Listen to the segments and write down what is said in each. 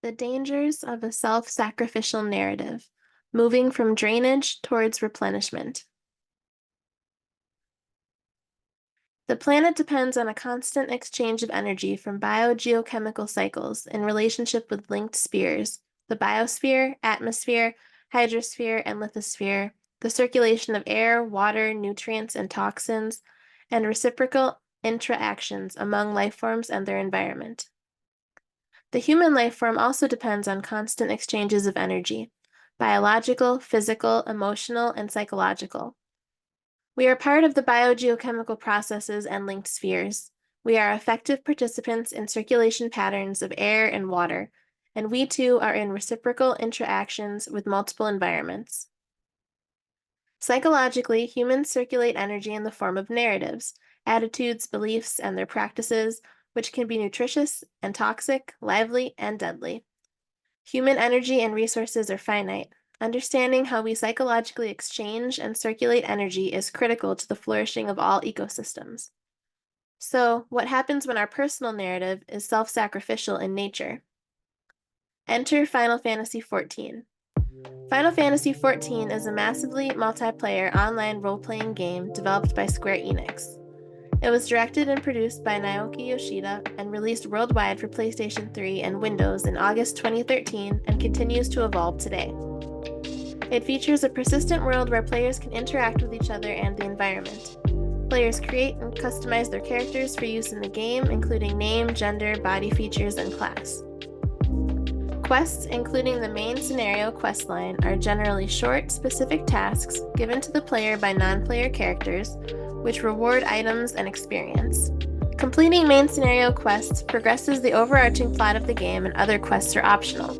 The dangers of a self-sacrificial narrative, moving from drainage towards replenishment. The planet depends on a constant exchange of energy from biogeochemical cycles in relationship with linked spheres, the biosphere, atmosphere, hydrosphere, and lithosphere, the circulation of air, water, nutrients, and toxins, and reciprocal interactions among life forms and their environment. The human life form also depends on constant exchanges of energy, biological, physical, emotional, and psychological. We are part of the biogeochemical processes and linked spheres. We are effective participants in circulation patterns of air and water, and we too are in reciprocal interactions with multiple environments. Psychologically, humans circulate energy in the form of narratives, attitudes, beliefs, and their practices, which can be nutritious and toxic, lively and deadly. Human energy and resources are finite. Understanding how we psychologically exchange and circulate energy is critical to the flourishing of all ecosystems. So, what happens when our personal narrative is self-sacrificial in nature? Enter Final Fantasy XIV. Final Fantasy XIV is a massively multiplayer online role-playing game developed by Square Enix. It was directed and produced by Naoki Yoshida and released worldwide for PlayStation 3 and Windows in August 2013 and continues to evolve today. It features a persistent world where players can interact with each other and the environment. Players create and customize their characters for use in the game, including name, gender, body features, and class. Quests, including the main scenario questline, are generally short, specific tasks given to the player by non-player characters, which reward items and experience. Completing main scenario quests progresses the overarching plot of the game, and other quests are optional.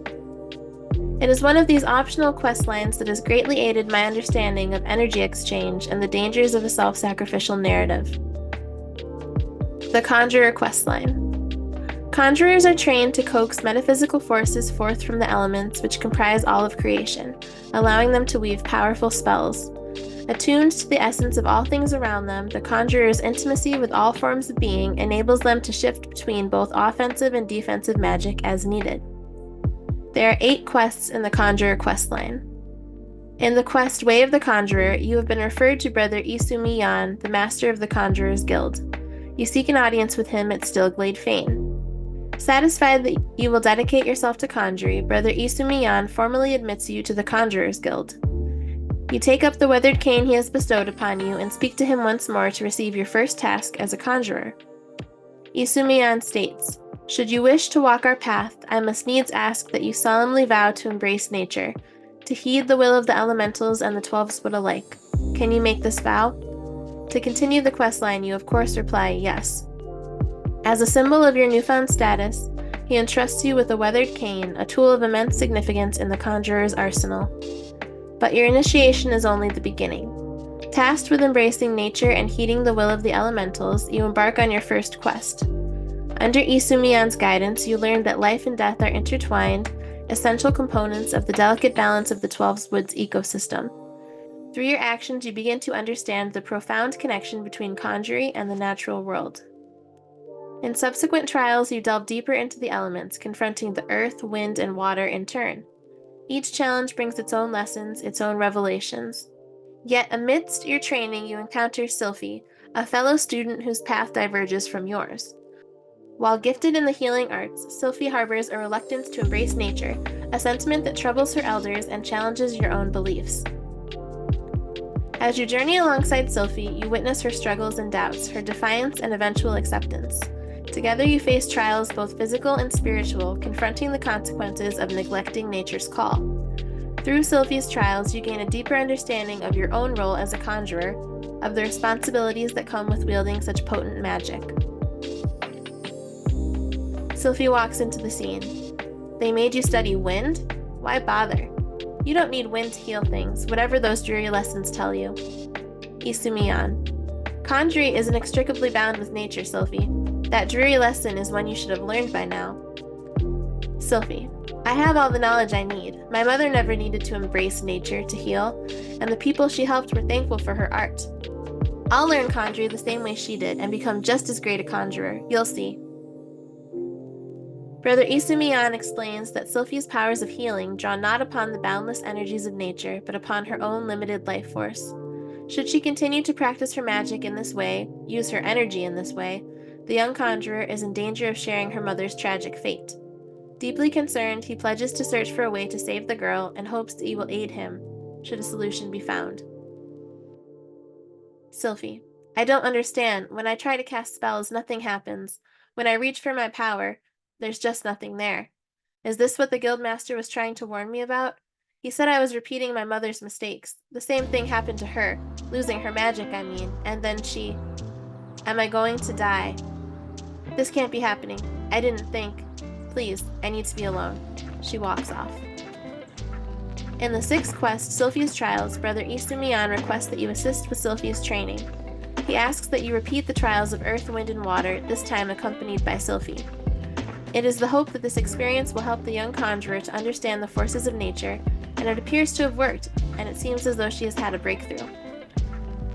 It is one of these optional quest lines that has greatly aided my understanding of energy exchange and the dangers of a self-sacrificial narrative. The Conjurer questline. Conjurers are trained to coax metaphysical forces forth from the elements which comprise all of creation, allowing them to weave powerful spells. Attuned to the essence of all things around them, the conjurer's intimacy with all forms of being enables them to shift between both offensive and defensive magic as needed. There are 8 quests in the Conjurer questline. In the quest Way of the Conjurer, you have been referred to Brother Isumi Yan, the master of the Conjurers Guild. You seek an audience with him at Stillglade Fane. Satisfied that you will dedicate yourself to conjury, Brother Isumi Yan formally admits you to the Conjurers Guild. You take up the weathered cane he has bestowed upon you and speak to him once more to receive your first task as a conjurer. Isumi Yan states, "Should you wish to walk our path, I must needs ask that you solemnly vow to embrace nature, to heed the will of the elementals and the 12 Spud alike. Can you make this vow?" To continue the questline, you of course reply yes. As a symbol of your newfound status, he entrusts you with a weathered cane, a tool of immense significance in the conjurer's arsenal. But your initiation is only the beginning. Tasked with embracing nature and heeding the will of the elementals, you embark on your first quest. Under Isumi Yan's guidance, you learn that life and death are intertwined, essential components of the delicate balance of the 12 Woods ecosystem. Through your actions, you begin to understand the profound connection between conjuring and the natural world. In subsequent trials, you delve deeper into the elements, confronting the earth, wind, and water in turn. Each challenge brings its own lessons, its own revelations. Yet amidst your training, you encounter Sylphie, a fellow student whose path diverges from yours. While gifted in the healing arts, Sylphie harbors a reluctance to embrace nature, a sentiment that troubles her elders and challenges your own beliefs. As you journey alongside Sylphie, you witness her struggles and doubts, her defiance and eventual acceptance. Together you face trials both physical and spiritual, confronting the consequences of neglecting nature's call. Through Sylphie's trials, you gain a deeper understanding of your own role as a conjurer, of the responsibilities that come with wielding such potent magic. Sylphie walks into the scene. They made you study wind? Why bother? You don't need wind to heal things, whatever those dreary lessons tell you. Isumi Yan. Conjury is inextricably bound with nature, Sylphie. That dreary lesson is one you should have learned by now. Sylphie. I have all the knowledge I need. My mother never needed to embrace nature to heal, and the people she helped were thankful for her art. I'll learn conjury the same way she did and become just as great a conjurer. You'll see. Brother Isumiyan explains that Sylphie's powers of healing draw not upon the boundless energies of nature, but upon her own limited life force. Should she continue to practice her magic in this way, use her energy in this way, the young conjurer is in danger of sharing her mother's tragic fate. Deeply concerned, he pledges to search for a way to save the girl and hopes that you will aid him, should a solution be found. Sylphie: I don't understand. When I try to cast spells, nothing happens. When I reach for my power, there's just nothing there. Is this what the guildmaster was trying to warn me about? He said I was repeating my mother's mistakes. The same thing happened to her, losing her magic, I mean, and then she... Am I going to die? This can't be happening. I didn't think. Please, I need to be alone. She walks off. In the sixth quest, Sylphie's Trials, Brother Isumiyan requests that you assist with Sylphie's training. He asks that you repeat the trials of earth, wind, and water, this time accompanied by Sylphie. It is the hope that this experience will help the young conjurer to understand the forces of nature, and it appears to have worked, and it seems as though she has had a breakthrough.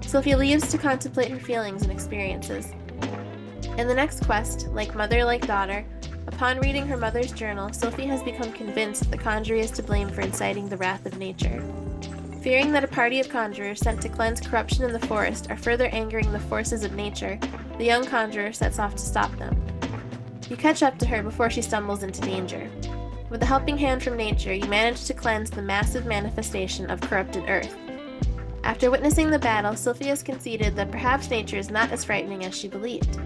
Sylphie leaves to contemplate her feelings and experiences. In the next quest, Like Mother, Like Daughter, upon reading her mother's journal, Sylphie has become convinced the conjurer is to blame for inciting the wrath of nature. Fearing that a party of conjurers sent to cleanse corruption in the forest are further angering the forces of nature, the young conjurer sets off to stop them. You catch up to her before she stumbles into danger. With a helping hand from nature, you manage to cleanse the massive manifestation of corrupted earth. After witnessing the battle, Sylphie has conceded that perhaps nature is not as frightening as she believed.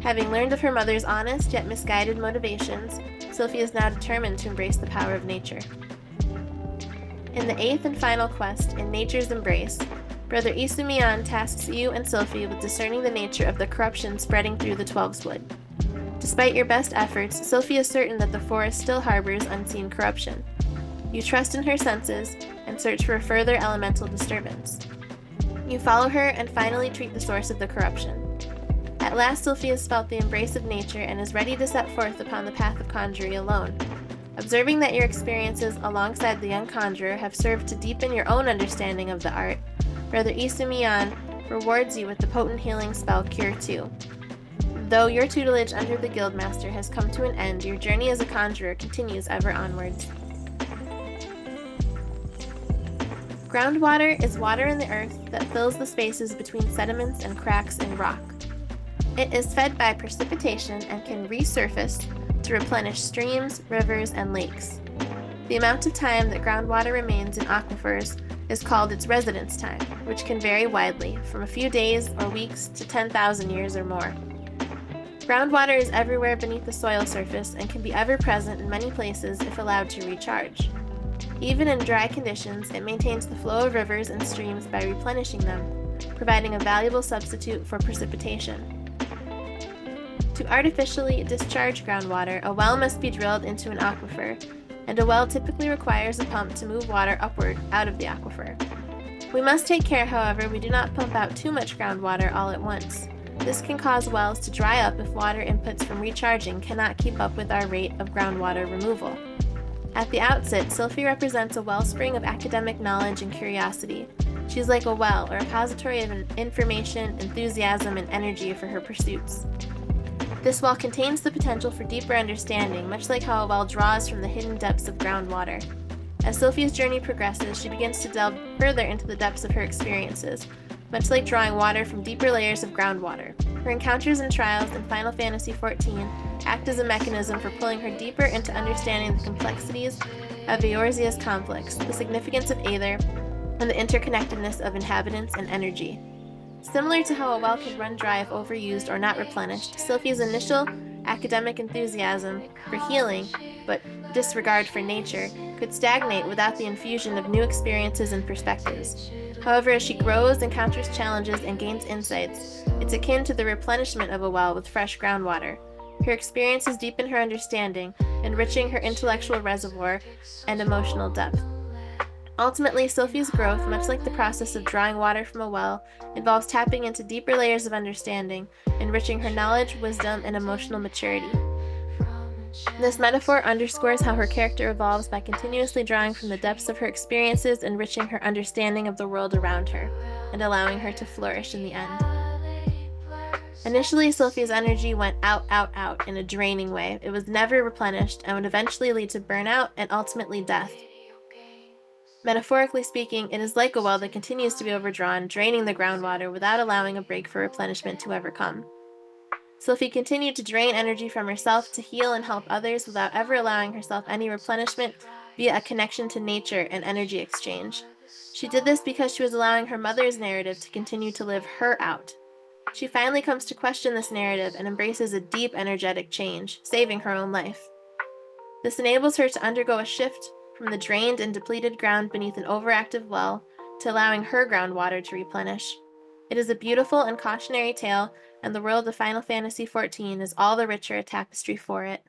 Having learned of her mother's honest yet misguided motivations, Sylphie is now determined to embrace the power of nature. In the eighth and final quest, In Nature's Embrace, Brother Isumiyan tasks you and Sylphie with discerning the nature of the corruption spreading through the Twelveswood. Despite your best efforts, Sylphie is certain that the forest still harbors unseen corruption. You trust in her senses and search for a further elemental disturbance. You follow her and finally treat the source of the corruption. At last, Sylphie has felt the embrace of nature and is ready to set forth upon the path of conjuring alone. Observing that your experiences alongside the young conjurer have served to deepen your own understanding of the art, Brother Isumiyan rewards you with the potent healing spell Cure 2. Though your tutelage under the guildmaster has come to an end, your journey as a conjurer continues ever onwards. Groundwater is water in the earth that fills the spaces between sediments and cracks in rock. It is fed by precipitation and can resurface to replenish streams, rivers, and lakes. The amount of time that groundwater remains in aquifers is called its residence time, which can vary widely, from a few days or weeks to 10,000 years or more. Groundwater is everywhere beneath the soil surface and can be ever-present in many places if allowed to recharge. Even in dry conditions, it maintains the flow of rivers and streams by replenishing them, providing a valuable substitute for precipitation. To artificially discharge groundwater, a well must be drilled into an aquifer, and a well typically requires a pump to move water upward out of the aquifer. We must take care, however, we do not pump out too much groundwater all at once. This can cause wells to dry up if water inputs from recharging cannot keep up with our rate of groundwater removal. At the outset, Sylphie represents a wellspring of academic knowledge and curiosity. She's like a well, a repository of information, enthusiasm, and energy for her pursuits. This well contains the potential for deeper understanding, much like how a well draws from the hidden depths of groundwater. As Sylphie's journey progresses, she begins to delve further into the depths of her experiences, much like drawing water from deeper layers of groundwater. Her encounters and trials in Final Fantasy XIV act as a mechanism for pulling her deeper into understanding the complexities of Eorzea's conflicts, the significance of Aether, and the interconnectedness of inhabitants and energy. Similar to how a well can run dry if overused or not replenished, Sylphie's initial academic enthusiasm for healing, but disregard for nature, could stagnate without the infusion of new experiences and perspectives. However, as she grows, encounters challenges, and gains insights, it's akin to the replenishment of a well with fresh groundwater. Her experiences deepen her understanding, enriching her intellectual reservoir and emotional depth. Ultimately, Sylphie's growth, much like the process of drawing water from a well, involves tapping into deeper layers of understanding, enriching her knowledge, wisdom, and emotional maturity. This metaphor underscores how her character evolves by continuously drawing from the depths of her experiences, enriching her understanding of the world around her, and allowing her to flourish in the end. Initially, Sylphie's energy went out, out, out in a draining way. It was never replenished and would eventually lead to burnout and ultimately death. Metaphorically speaking, it is like a well that continues to be overdrawn, draining the groundwater without allowing a break for replenishment to ever come. Sylphie continued to drain energy from herself to heal and help others without ever allowing herself any replenishment via a connection to nature and energy exchange. She did this because she was allowing her mother's narrative to continue to live her out. She finally comes to question this narrative and embraces a deep energetic change, saving her own life. This enables her to undergo a shift from the drained and depleted ground beneath an overactive well to allowing her groundwater to replenish. It is a beautiful and cautionary tale, and the world of Final Fantasy XIV is all the richer a tapestry for it.